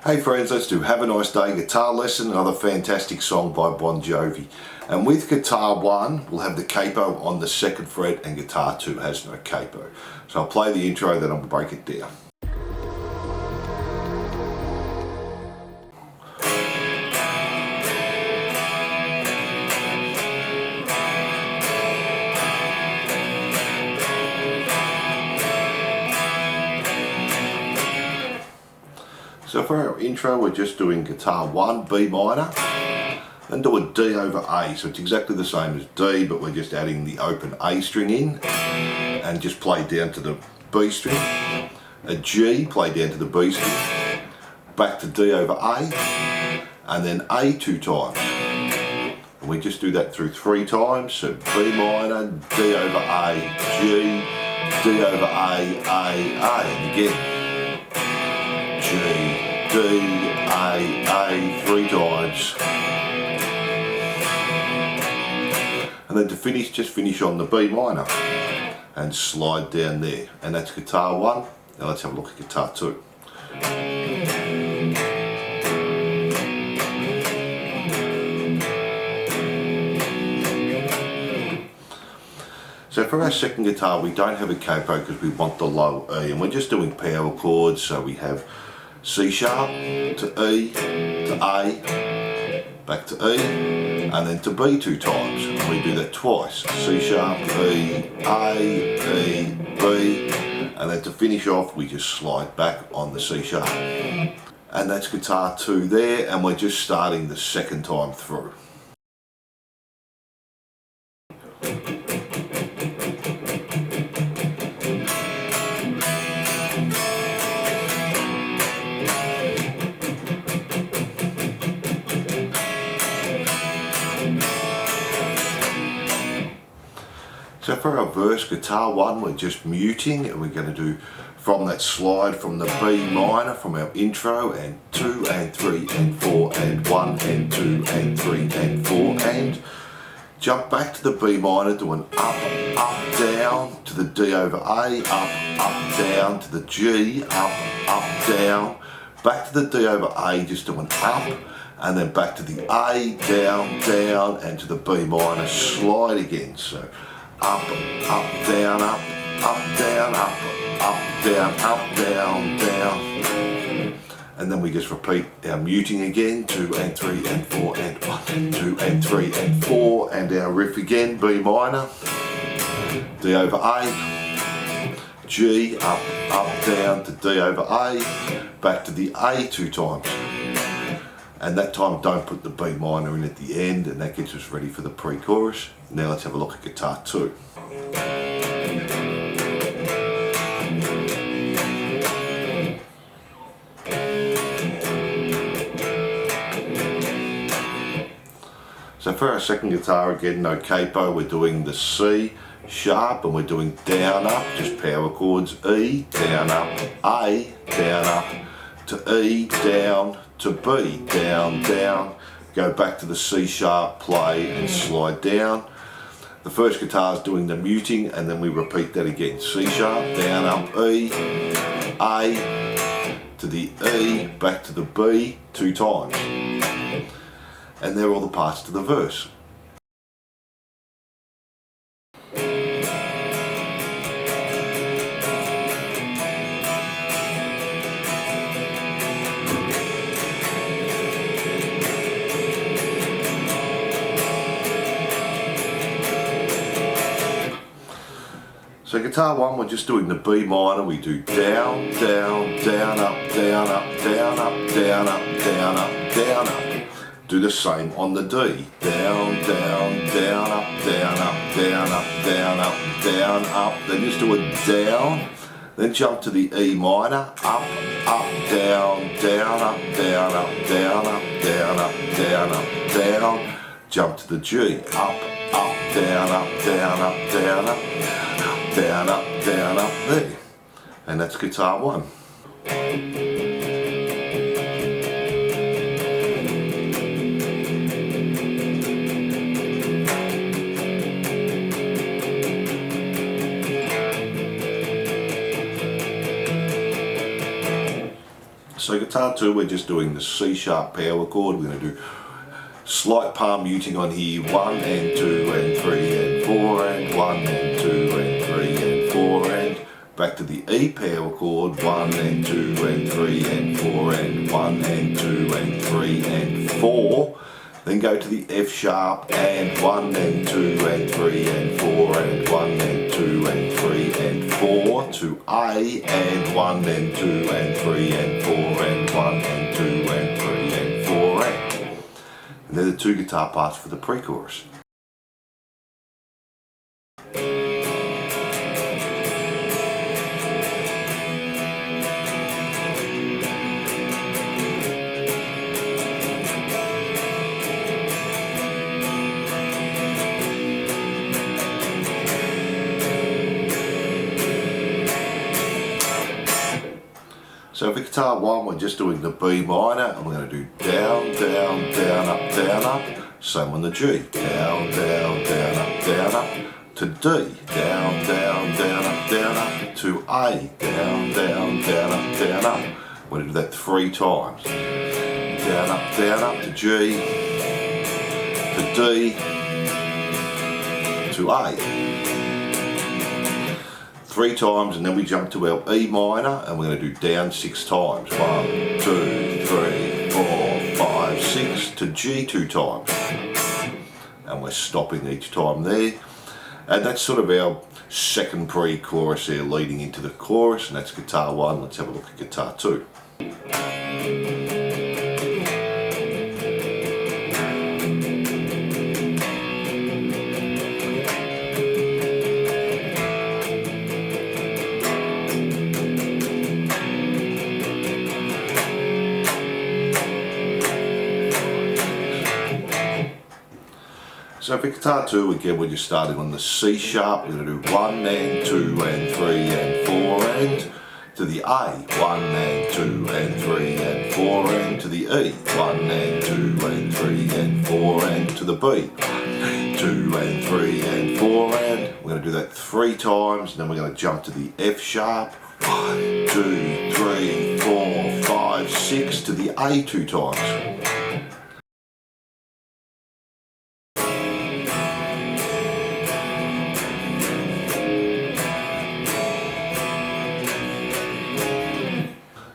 Hey friends, let's do Have a Nice Day guitar lesson, another fantastic song by Bon Jovi. And with guitar 1, we'll have the capo on the 2nd fret and guitar 2 has no capo. So I'll play the intro, then I'll break it down. So for our intro, we're just doing guitar 1, B minor, and do a D over A. So it's exactly the same as D, but we're just adding the open A string in, and just play down to the B string. A G, play down to the B string, back to D over A, and then A 2 times. And we just do that through 3 times, so B minor, D over A, G, D over A, and again. G, D, A 3 times. And then to finish, just finish on the B minor and slide down there. And that's guitar 1. Now let's have a look at guitar 2. So for our second guitar, we don't have a capo because we want the low E, and we're just doing power chords. So we have C sharp to E to A, back to E, and then to B 2 times. And we do that twice. C sharp, E, A, E, B, and then to finish off, we just slide back on the C sharp. And that's guitar 2 there, and we're just starting the 2nd time through. So for our verse, guitar 1, we're just muting, and we're going to do from that slide from the B minor from our intro, and 2 and 3 and 4 and 1 and 2 and 3 and 4, and jump back to the B minor, do an up, down to the D over A, up, down to the G, up, down, back to the D over A, just do an up, and then back to the A, down, and to the B minor, slide again. So up, down, up, down, down. And then we just repeat our muting again, 2 and 3 and 4 and 1 and 2 and 3 and 4, and our riff again, B minor, D over A, G, up, down to D over A, back to the A 2 times. And that time don't put the B minor in at the end, and that gets us ready for the pre-chorus. Now let's have a look at guitar 2. So for our second guitar, again, no capo, we're doing the C sharp, and we're doing down, up, just power chords, E, down, up, A, down, up, to E, down, to B, down, go back to the C sharp, play and slide down. The first guitar is doing the muting, and then we repeat that again. C sharp, down, up, E, A, to the E, back to the B 2 times. And they're all the parts to the verse. So guitar 1, we're just doing the B minor, we do down, up, down, up, down, up. Do the same on the D, down, up, then just do a down, then jump to the E minor, up, down, jump to the G, up, down, up there. And that's guitar 1. So guitar 2, we're just doing the C sharp power chord. We're going to do slight palm muting on here, 1 and 2 and 3 and 4 and 1 and 2 and 3 and 4 and back to the E power chord, 1 and 2 and 3 and 4 and 1 and 2 and 3 and 4. Then go to the F sharp and 1 and 2 and 3 and 4 and 1 and 2 and 3 and 4 to A and 1 and 2 and 3 and 4 and 1 and 2 and 3 and 4 and they're the two guitar parts for the pre-chorus. So for guitar 1, we're just doing the B minor, and we're going to do down, down, down, up, same on the G, down, down, down, up, to D, down, down, down, up, to A, down, down, down, up. We're going to do that 3 times. Down, up, to G, to D, to A. 3 times, and then we jump to our E minor and we're going to do down 6 times. 1, 2, 3, 4, 5, 6 to G 2 times. And we're stopping each time there. And that's sort of our second pre-chorus there leading into the chorus, and that's guitar 1. Let's have a look at guitar 2. So for guitar 2, again, we're just starting on the C sharp. We're going to do 1 and 2 and 3 and 4 and to the A, 1 and 2 and 3 and 4 and to the E, 1 and 2 and 3 and 4 and to the B, 2 and 3 and 4 and we're going to do that 3 times, and then we're going to jump to the F sharp, 1, 2, 3, 4, 5, 6 to the A 2 times.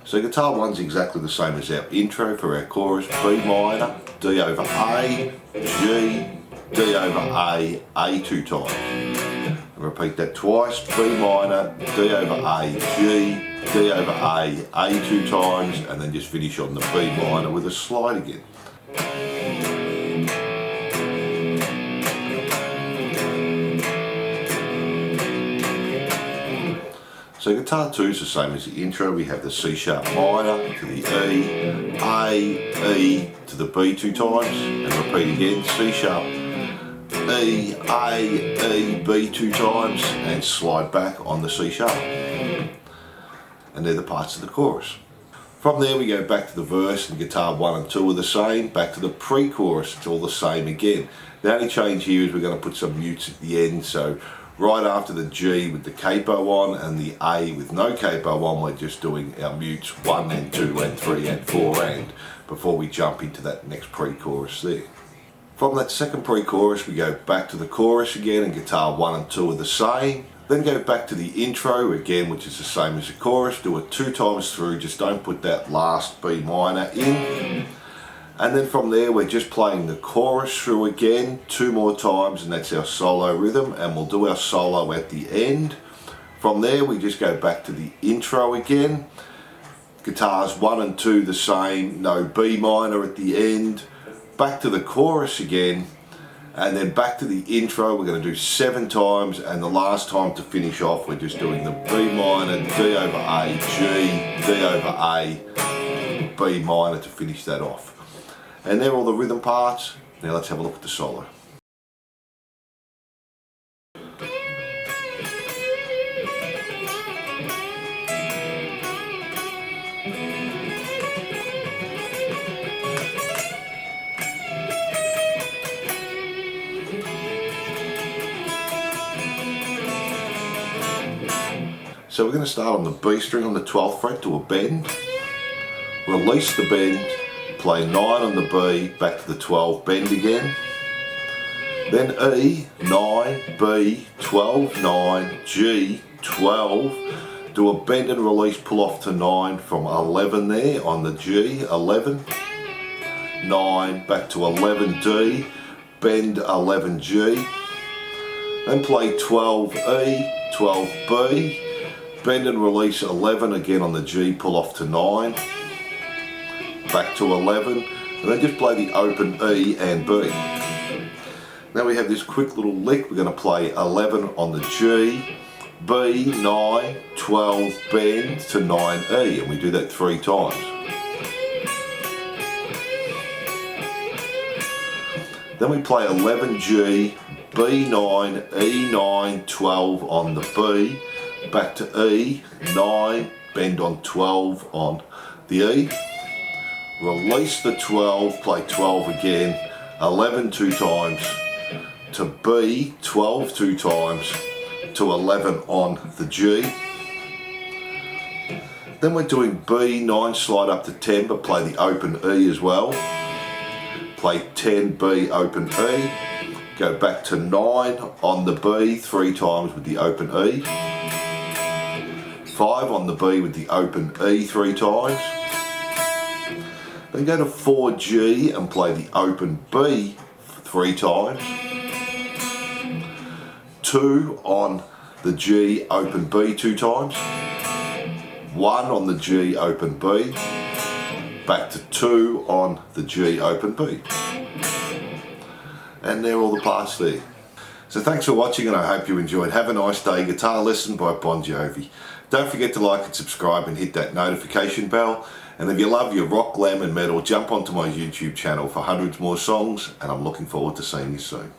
So guitar 1's exactly the same as our intro for our chorus, B minor, D over A, G, D over A 2 times. I'll repeat that twice, B minor, D over A, G, D over A 2 times, and then just finish on the B minor with a slide again. So guitar 2 is the same as the intro. We have the C sharp minor to the E, A, E to the B 2 times, and repeat again, C sharp, E, A, E, B 2 times, and slide back on the C sharp. And they're the parts of the chorus. From there we go back to the verse, and guitar 1 and 2 are the same. Back to the pre-chorus, it's all the same again. The only change here is we're going to put some mutes at the end, so right after the G with the capo on and the A with no capo on, we're just doing our mutes 1 and 2 and 3 and 4 and before we jump into that next pre-chorus there. From that second pre-chorus we go back to the chorus again, and guitar 1 and 2 are the same. Then go back to the intro again, which is the same as the chorus. Do it 2 times through, just don't put that last B minor in. And then from there we're just playing the chorus through again 2 more times, and that's our solo rhythm, and we'll do our solo at the end. From there we just go back to the intro again. Guitars 1 and 2 the same, no B minor at the end. Back to the chorus again, and then back to the intro. We're going to do 7 times, and the last time to finish off we're just doing the B minor, D over A, G, D over A, B minor to finish that off. And they're all the rhythm parts. Now let's have a look at the solo. So we're going to start on the B string on the 12th fret to a bend. release the bend, play 9 on the B, back to the 12, bend again. Then E, 9, B, 12, 9, G, 12. Do a bend and release, pull off to 9 from 11 there on the G, 11. 9, back to 11 D, bend 11 G. Then play 12 E, 12 B, bend and release 11 again on the G, pull off to 9. Back to 11, and then just play the open E and B. Now we have this quick little lick. We're going to play 11 on the G, B, 9, 12, bend to 9E, and we do that 3 times. Then we play 11 G, B9, E9, 12 on the B, back to E, 9, bend on 12 on the E. Release the 12, play 12 again, 11 2 times, to B, 12 2 times, to 11 on the G. Then we're doing B, 9 slide up to 10, but play the open E as well. Play 10 B, open E, go back to 9 on the B 3 times with the open E, 5 on the B with the open E 3 times. Then go to 4G and play the open B 3 times. 2 on the G, open B 2 times. 1 on the G, open B. Back to 2 on the G, open B. And they're all the parts there. So thanks for watching, and I hope you enjoyed. Have a nice day. Guitar Lesson by Bon Jovi. Don't forget to like and subscribe and hit that notification bell. And if you love your rock, glam and metal, jump onto my YouTube channel for hundreds more songs, and I'm looking forward to seeing you soon.